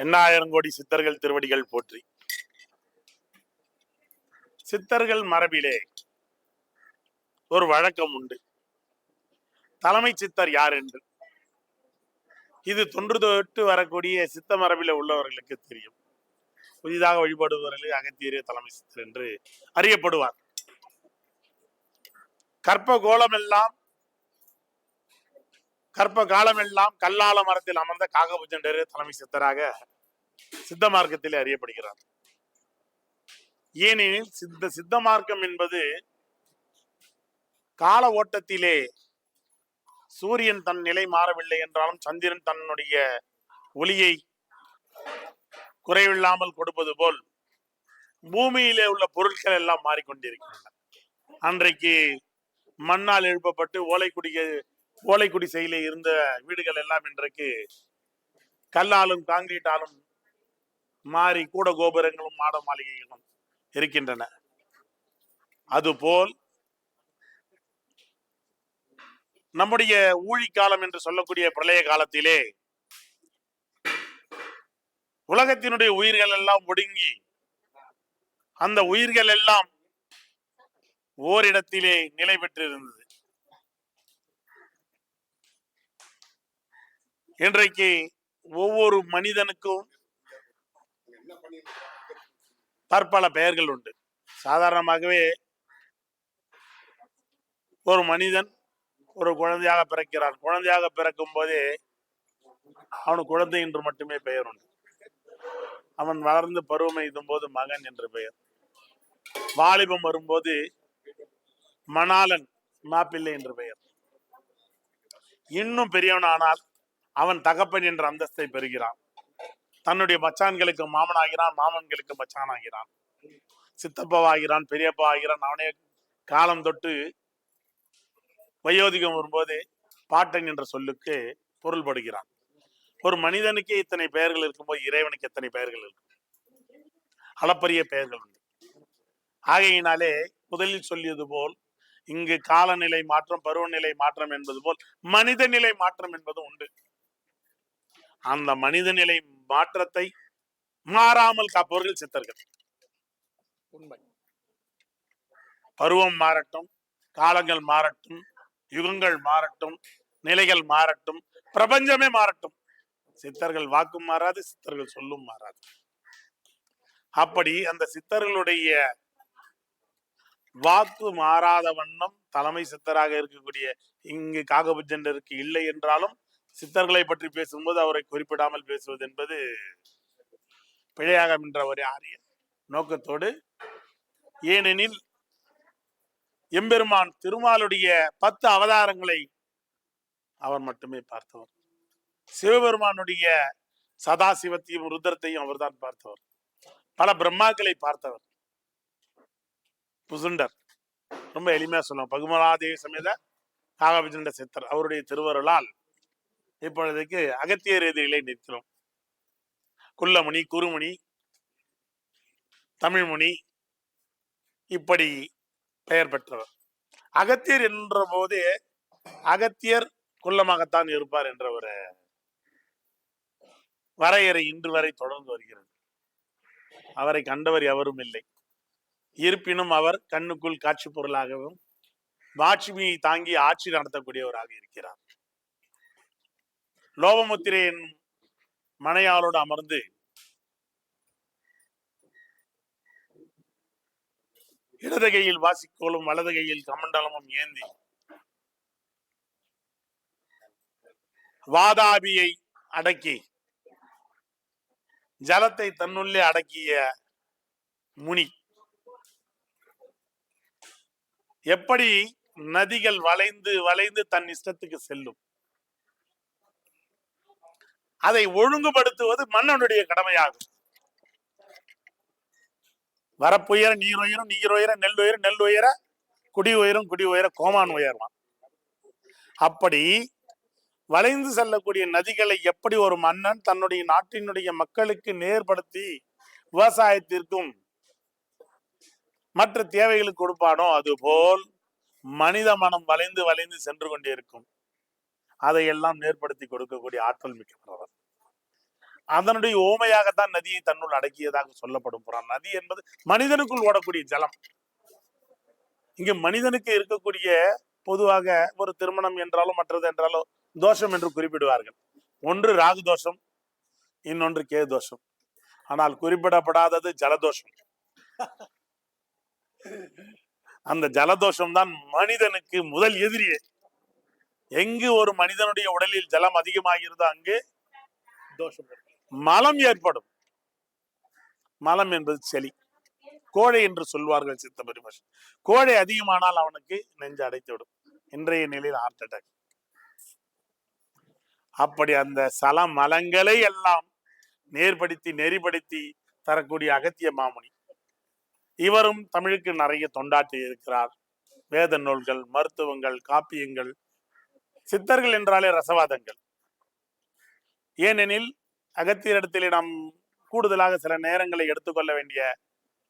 எண்ணாயிரம் கோடி சித்தர்கள் திருவடிகள் போற்றி. சித்தர்கள் மரபிலே ஒரு வழக்கம் உண்டு, தலைமை சித்தர் யார் என்று. இது தொன்று தொட்டு வரக்கூடிய சித்த மரபில உள்ளவர்களுக்கு தெரியும். புதிதாக வழிபடுபவர்களுக்கு அகத்தியரே தலைமை சித்தர் என்று அறியப்படுவார். கற்ப காலமெல்லாம் கல்லால மரத்தில் அமர்ந்த காகபுஜண்டரே தலைமை சித்தராக சித்த மார்க்கத்திலே அறியப்படுகிறார். ஏனெனில் சித்த மார்க்கம் என்பது கால ஓட்டத்திலே சூரியன் தன் நிலை மாறவில்லை என்றாலும் சந்திரன் தன்னுடைய ஒளியை குறைவில்லாமல் கொடுப்பது போல் பூமியிலே உள்ள பொருட்கள் எல்லாம் மாறிக்கொண்டிருக்கின்றன. அன்றைக்கு மண்ணால் எழுப்பப்பட்டு ஓலைக்குடி செயலே இருந்த வீடுகள் எல்லாம் இன்றைக்கு கல்லாலும் காங்கிரீட்டாலும் மாறி கூட கோபுரங்களும் மாட மாளிகைகளும் இருக்கின்றன. அதுபோல் நம்முடைய ஊழிக்காலம் என்று சொல்லக்கூடிய பிரளய காலத்திலே உலகத்தினுடைய உயிர்கள் எல்லாம் ஒடுங்கி அந்த உயிர்கள் எல்லாம் ஓரிடத்திலே நிலை பெற்றிருந்தது. இன்றைக்கு ஒவ்வொரு மனிதனுக்கும் பற்பல பெயர்கள் உண்டு. சாதாரணமாகவே ஒரு மனிதன் ஒரு குழந்தையாக பிறக்கிறான். குழந்தையாக பிறக்கும் போதே அவனுக்கு குழந்தை என்று மட்டுமே பெயர் உண்டு. அவன் வளர்ந்து பருவம் எய்தும் போது மகன் என்று பெயர். வாலிபம் வரும்போது மணாளன், மாப்பிள்ளை என்று பெயர். இன்னும் பெரியவனானால் அவன் தகப்பன் என்ற அந்தஸ்தை பெறுகிறான். தன்னுடைய மச்சான்களுக்கு மாமனாகிறான், மாமன்களுக்கு மச்சான் ஆகிறான், சித்தப்பாவாகிறான், பெரியப்பா ஆகிறான். அவனே காலம் தொட்டு வயோதிகம் வரும்போது பாட்டன் என்ற சொல்லுக்கு பொருள்படுகிறான். ஒரு மனிதனுக்கு இத்தனை பெயர்கள் இருக்கும்போது இறைவனுக்கு எத்தனை பெயர்கள் இருக்கும்? அளப்பரிய பெயர்கள் உண்டு. ஆகையினாலே முதலில் சொல்லியது போல் இங்கு காலநிலை மாற்றம், பருவநிலை மாற்றம் என்பது போல் மனித நிலை மாற்றம் என்பது உண்டு. அந்த மனித நிலை மாற்றத்தை மாறாமல் காப்பவர்கள் சித்தர்கள். உண்மை. பருவம் மாறட்டும், காலங்கள் மாறட்டும், யுகங்கள் மாறட்டும், நிலைகள் மாறட்டும், பிரபஞ்சமே மாறட்டும், சித்தர்கள் வாக்கும் மாறாது, சித்தர்கள் சொல்லும் மாறாது. அப்படி அந்த சித்தர்களுடைய வாக்கு மாறாத வண்ணம் தலைமை சித்தராக இருக்கக்கூடிய இங்கு காகபுஜண்டருக்கு இல்லை என்றாலும் சித்தர்களை பற்றி பேசும்போது அவரை குறிப்பிடாமல் பேசுவது என்பது பிழையாகும் என்ற ஒரு ஆரிய நோக்கத்தோடு. ஏனெனில் எம்பெருமான் திருமாலுடைய 10 அவதாரங்களை அவர் மட்டுமே பார்த்தவர். சிவபெருமானுடைய சதாசிவத்தையும் ருத்ரத்தையும் அவர்தான் பார்த்தவர். பல பிரம்மாக்களை பார்த்தவர். புசுண்டர் ரொம்ப எளிமையா சொல்லுவோம், பகுமலாதேவி சமேத காகபுஜண்ட சித்தர் அவருடைய திருவருளால் இப்பொழுதுக்கு அகத்தியர் எதிரிலே நிற்கிறோம். குள்ளமுனி, குருமுனி, தமிழ்முனி இப்படி பெயர் பெற்றவர். அகத்தியர் என்ற போது அகத்தியர் குள்ளமாகத்தான் இருப்பார் என்ற ஒரு வரையறை இன்று வரை தொடர்ந்து வருகிறது. அவரை கண்டவர் எவரும் இல்லை. இருப்பினும் அவர் கண்ணுக்குள் காட்சி பொருளாகவும் மாட்சிமையை தாங்கி ஆட்சி நடத்தக்கூடியவராக இருக்கிறார். லோபமுத்திரையின் மனையாளோடு அமர்ந்து இடது கையில் வாசிக்கோலும் வலது கையில் கமண்டலமும் ஏந்தி வாதாபியை அடக்கி ஜலத்தை தன்னுள்ளே அடக்கிய முனி எப்படி நதிகள் வளைந்து வளைந்து தன் இஷ்டத்துக்கு செல்லும், அதை ஒழுங்குபடுத்துவது மன்னனுடைய கடமையாகும். வரப்புயர நீர் உயரும், நீர் உயர நெல் உயரும், நெல் உயர குடி உயரும், குடி உயர கோமான் உயர்வான். அப்படி வளைந்து செல்லக்கூடிய நதிகளை எப்படி ஒரு மன்னன் தன்னுடைய நாட்டினுடைய மக்களுக்கு நேர்படுத்தி விவசாயத்திற்கும் மற்ற தேவைகளுக்கு கொடுப்பானோ அதுபோல் மனித மனம் வளைந்து வளைந்து சென்று கொண்டே இருக்கும். அதையெல்லாம் நேர்படுத்தி கொடுக்கக்கூடிய ஆற்றல் மிக்கவர். அதனுடைய ஓமையாகத்தான் நதியை தன்னுள் அடக்கியதாக சொல்லப்படும் புறான். நதி என்பது மனிதனுக்குள் ஓடக்கூடிய ஜலம். இங்கு மனிதனுக்கு இருக்கக்கூடிய பொதுவாக ஒரு திருமணம் என்றாலும் மற்றது என்றாலும் தோஷம் என்று குறிப்பிடுவார்கள். ஒன்று ராகு தோஷம், இன்னொன்று கேது தோஷம். ஆனால் குறிப்பிடப்படாதது ஜலதோஷம். அந்த ஜலதோஷம் தான் மனிதனுக்கு முதல் எதிரியே. எங்கு ஒரு மனிதனுடைய உடலில் ஜலம் அதிகமாகிறதோ அங்கு தோஷம், மலம் ஏற்படும். மலம் என்பது செலி, கோழை என்று சொல்வார்கள் சித்த பெருமஷ். கோழை அதிகமானால் அவனுக்கு நெஞ்சு அடைத்து விடும். இன்றைய நிலையில் ஹார்ட் அட்டாக். அப்படி அந்த சல மலங்களை எல்லாம் நேர்படுத்தி நெறிப்படுத்தி தரக்கூடிய அகத்திய மாமுனி, இவரும் தமிழுக்கு நிறைய தொண்டாற்றி இருக்கிறார். வேத நூல்கள், மருத்துவங்கள், காப்பியங்கள். சித்தர்கள் என்றாலே ரசவாதங்கள். ஏனெனில் அகத்தியரிடத்திலே நாம் கூடுதலாக சில நேரங்களை எடுத்துக்கொள்ள வேண்டிய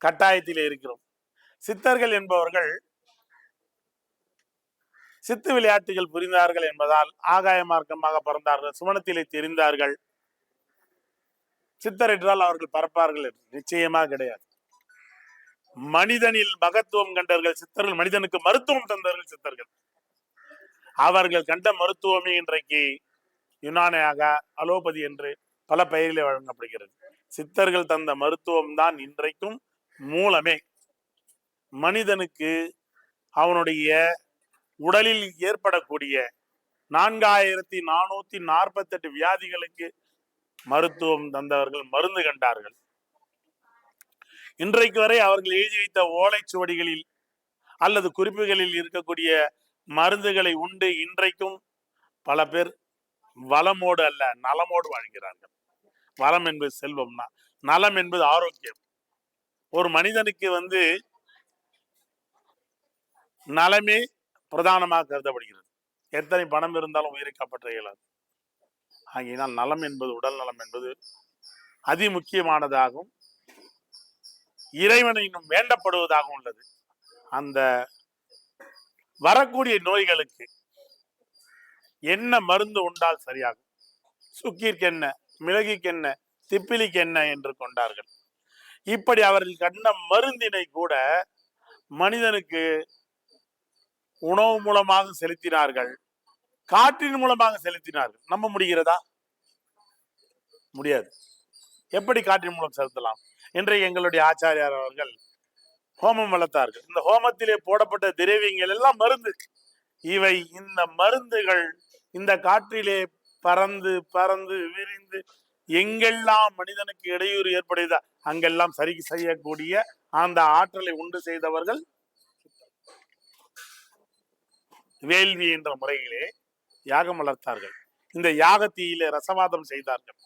கட்டாயத்திலே இருக்கிறோம். சித்தர்கள் என்பவர்கள் சித்து விளையாட்டுகள் புரிந்தார்கள் என்பதால் ஆகாய மார்க்கமாக பறந்தார்கள், சுவனத்திலே தெரிந்தார்கள். சித்தர் என்றால் அவர்கள் பறப்பார்கள் நிச்சயமாக கிடையாது. மனிதனில் மகத்துவம் கண்டவர்கள் சித்தர்கள், மனிதனுக்கு மருத்துவம் தந்தவர்கள் சித்தர்கள். அவர்கள் கண்ட மருத்துவமே இன்றைக்கு யுனானியாக அலோபதி என்று பல பெயரிலே வழங்கப்படுகிறது. சித்தர்கள் தந்த மருத்துவம் தான் இன்றைக்கும் மூலமே. மனிதனுக்கு அவனுடைய உடலில் ஏற்படக்கூடிய 4448 வியாதிகளுக்கு மருத்துவம் தந்தவர்கள், மருந்து கண்டார்கள். இன்றைக்கு வரை அவர்கள் எழுதி வைத்த ஓலைச்சுவடிகளில் அல்லது குறிப்புகளில் இருக்கக்கூடிய மருந்துகளை உண்டு இன்றைக்கும் பல பேர் வளமோடு அல்ல நலமோடு வாழ்கிறார்கள். வளம் என்பது செல்வம்னா, நலம் என்பது ஆரோக்கியம். ஒரு மனிதனுக்கு நலமே பிரதானமாக கருதப்படுகிறது. எத்தனை பணம் இருந்தாலும் உயிரை காப்பாற்ற இயலாது. ஆகையினால் நலம் என்பது, உடல் நலம் என்பது அதி முக்கியமானதாகவும் இறைவனை இன்னும் வேண்டப்படுவதாகவும் உள்ளது. அந்த வரக்கூடிய நோய்களுக்கு என்ன மருந்து உண்டால் சரியாகும், சுக்கிற்கு என்ன, மிளகிக்கு என்ன, திப்பிலிக்கு என்ன என்று கொண்டார்கள். இப்படி அவர்கள் கண்ட மருந்தினை கூட மனிதனுக்கு உணவு மூலமாக செலுத்தினார்கள், காற்றின் மூலமாக செலுத்தினார்கள். நம்ப முடிகிறதா? முடியாது. எப்படி காற்றின் மூலம் செலுத்தலாம்? இன்றைக்கு எங்களுடைய ஆச்சாரியார் அவர்கள் ஹோமம் வளர்த்தார்கள். இந்த ஹோமத்திலே போடப்பட்ட திரவியங்கள் எல்லாம் மருந்து. இவை இந்த மருந்துகள் இந்த காற்றிலே பறந்து பறந்து விரிந்து எங்கெல்லாம் மனிதனுக்கு இடையூறு ஏற்படுதா அங்கெல்லாம் சரி செய்யக்கூடிய அந்த ஆற்றலை உண்டு செய்தவர்கள் வேள்வி என்ற முறையிலே யாகம் வளர்த்தார்கள். இந்த யாகத்தீயிலே ரசவாதம் செய்தார்கள்,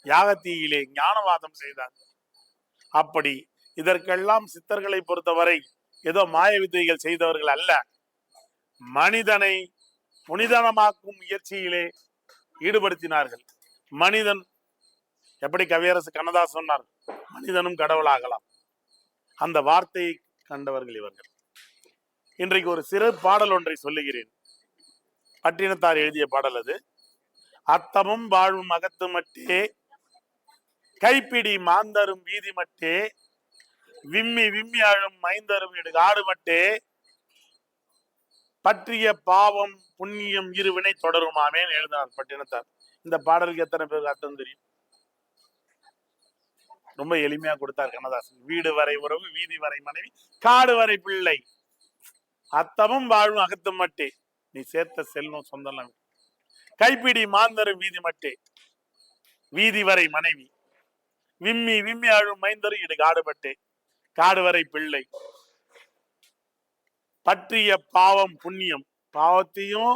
யாகத்தீயிலே ஞானவாதம் செய்தார்கள். அப்படி இதற்கெல்லாம் சித்தர்களை பொறுத்தவரை ஏதோ மாய வித்தைகள் செய்தவர்கள் அல்ல. மனிதனை புனிதனமாக்கும் முயற்சியிலே ஈடுபடுத்தினார்கள். மனிதன் எப்படி கவியரசு கண்ணதாஸ் சொன்னார், மனிதனும் கடவுளாகலாம். அந்த வார்த்தையை கண்டவர்கள் இவர்கள். இன்றைக்கு ஒரு சிறு பாடல் ஒன்றை சொல்லுகிறேன். பட்டினத்தார் எழுதிய பாடல் அது. அத்தமும் வாழும் அகத்து மட்டே, கைப்பிடி மாந்தரும் வீதி மட்டே, விம்மி விம்மி அழும் மைந்தரும் இடுகாடு மட்டே, பற்றிய பாவம் புண்ணியம் இருவினை தொடருமாமேன்னு எழுதினார் பட்டினத்தார். இந்த பாடலுக்கு எத்தனை பேருக்கு அர்த்தம் தெரியும்? ரொம்ப எளிமையா கொடுத்தார் கண்ணதாசன். வீடு வரை உறவு, வீதி வரை மனைவி, காடு வரை பிள்ளை, அத்தமும் வாழும் அகத்து மட்டே, நீ சேர்த்த செல்வம் சொந்தம், கைப்பிடி மாந்தரும் வீதி மட்டே, வீதி வரை மனைவி, விம்மி விம்மி அழும் மைந்தரும் இடு காடு மட்டே, காடு வரை பிள்ளை, பற்றிய பாவம் புண்ணியம், பாவத்தையும்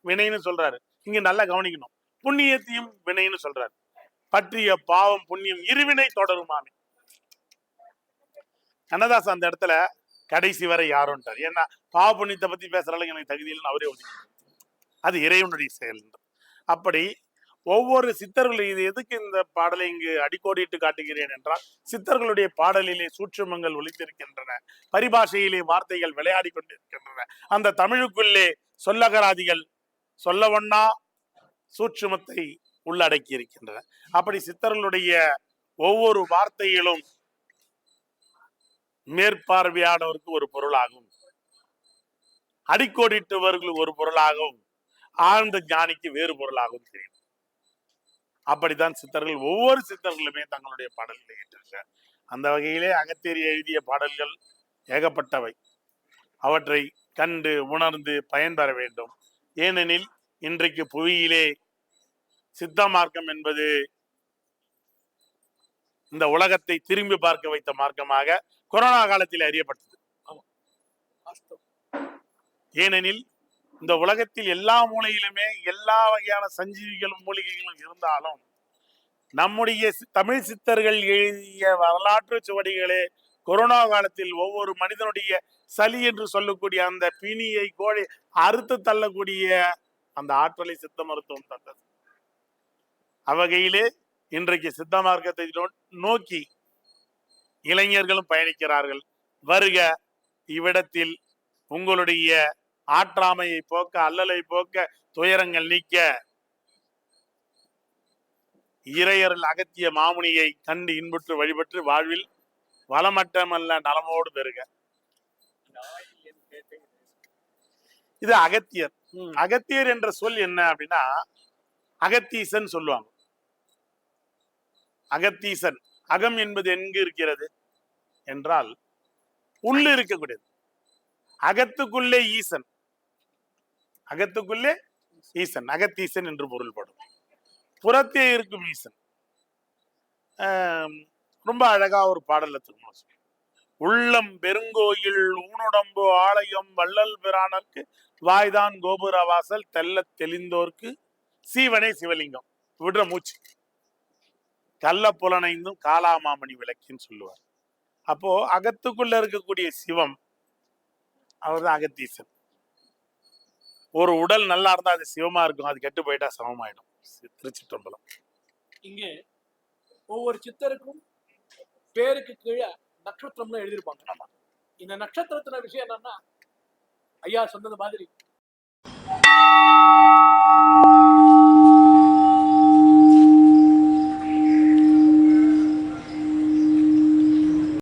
வினைன்னு சொல்றாரு. இங்க நல்லா கவனிக்கணும், புண்ணியத்தையும் வினைன்னு சொல்றாரு. பற்றிய பாவம் புண்ணியம் இருவினை தொடருமாமே. கண்ணதாசன் அந்த இடத்துல கடைசி வரை யாருன்றார். ஏன்னா பாவ புண்ணியத்தை பத்தி பேசுற அளவுக்கு எனக்கு தகுதி இல்லைன்னு அவரே ஒதுக்கி, அது இறைவனுடைய செயல். அப்படி ஒவ்வொரு சித்தர்களும், இது எதுக்கு இந்த பாடலை இங்கு அடிக்கோடிட்டு காட்டுகிறேன் என்றால், சித்தர்களுடைய பாடலிலே சூட்சுமங்கள் ஒலித்திருக்கின்றன, பரிபாஷையிலே வார்த்தைகள் விளையாடி கொண்டிருக்கின்றன. அந்த தமிழுக்குள்ளே சொல்லகராதிகள் சொல்லவண்ணா சூட்சுமத்தை உள்ளடக்கி இருக்கின்றன. அப்படி சித்தர்களுடைய ஒவ்வொரு வார்த்தைகளும் மேற்பார்வையானவருக்கு ஒரு பொருளாகும், அடிக்கோடிட்டவர்களுக்கு ஒரு பொருளாகவும், ஆழ்ந்த ஞானிக்கு வேறு பொருளாகவும் தெரியும். அப்படித்தான் சித்தர்கள் ஒவ்வொரு சித்தர்களுமே தங்களுடைய பாடல்களை ஏற்றிருக்கிறார். அந்த வகையிலே அகத்தியர் எழுதிய பாடல்கள் ஏகப்பட்டவை. அவற்றை கண்டு உணர்ந்து பயன்பெற வேண்டும். ஏனெனில் இன்றைக்கு புவியிலே சித்த மார்க்கம் என்பது இந்த உலகத்தை திரும்பி பார்க்க வைத்த மார்க்கமாக கொரோனா காலத்தில் அறியப்பட்டது. ஏனெனில் இந்த உலகத்தில் எல்லா மூலையிலுமே எல்லா வகையான சஞ்சீவிகளும் மூலிகைகளும் இருந்தாலும் நம்முடைய தமிழ் சித்தர்கள் எழுதிய வரலாற்று சுவடிகளே கொரோனா காலத்தில் ஒவ்வொரு மனிதனுடைய சளி என்று சொல்லக்கூடிய அந்த பிணியை கோழை அறுத்து தள்ளக்கூடிய அந்த ஆற்றலை சித்த மருத்துவம் தந்தது. அவ்வகையிலே இன்றைக்கு சித்த மார்க்கத்தை நோக்கி இளைஞர்களும் பயணிக்கிறார்கள். வருக, இவ்விடத்தில் உங்களுடைய ஆற்றாமையை போக்க, அல்லலை போக்க, துயரங்கள் நீக்க இறையர்கள் அகத்திய மாமுனியை கண்டு இன்புற்று வழிபட்டு வாழ்வில் வளமட்டமல்ல நலமோடு பெறுக. இது அகத்தியர். அகத்தியர் என்ற சொல் என்ன அப்படின்னா அகத்தீசன் சொல்லுவாங்க. அகத்தீசன், அகம் என்பது எங்கு இருக்கிறது என்றால் உள்ள இருக்கக்கூடியது. அகத்துக்குள்ளே ஈசன், அகத்துக்குள்ளே ஈசன், அகத்தீசன் என்று பொருள்படும். புறத்தே இருக்கும் ஈசன். ரொம்ப அழகா ஒரு பாடல்ல திரும்ப உள்ளம் பெருங்கோயில் ஊனுடம்பு ஆலயம் வள்ளல் பிரானருக்கு வாய்தான் கோபுர வாசல் தெல்ல தெளிந்தோர்க்கு சீவனே சிவலிங்கம். விடுற மூச்சு கள்ள புலனைந்தும் காலாமாமணி விளக்கின்னு சொல்லுவார். அப்போ அகத்துக்குள்ள இருக்கக்கூடிய சிவம் அவர்தான் அகத்தீசன். ஒரு உடல் நல்லா இருந்தா அது சிவமா இருக்கும், அது கெட்டு போயிட்டா சமமாயிடும். திருச்சிற்றம்பலம். இங்கே ஒவ்வொரு சித்தருக்கும் பேருக்கு கீழே நட்சத்திரம்னு எழுதியிருப்பாங்க. இந்த நட்சத்திரத்துல விஷயம் என்னன்னா, ஐயா சொன்னது மாதிரி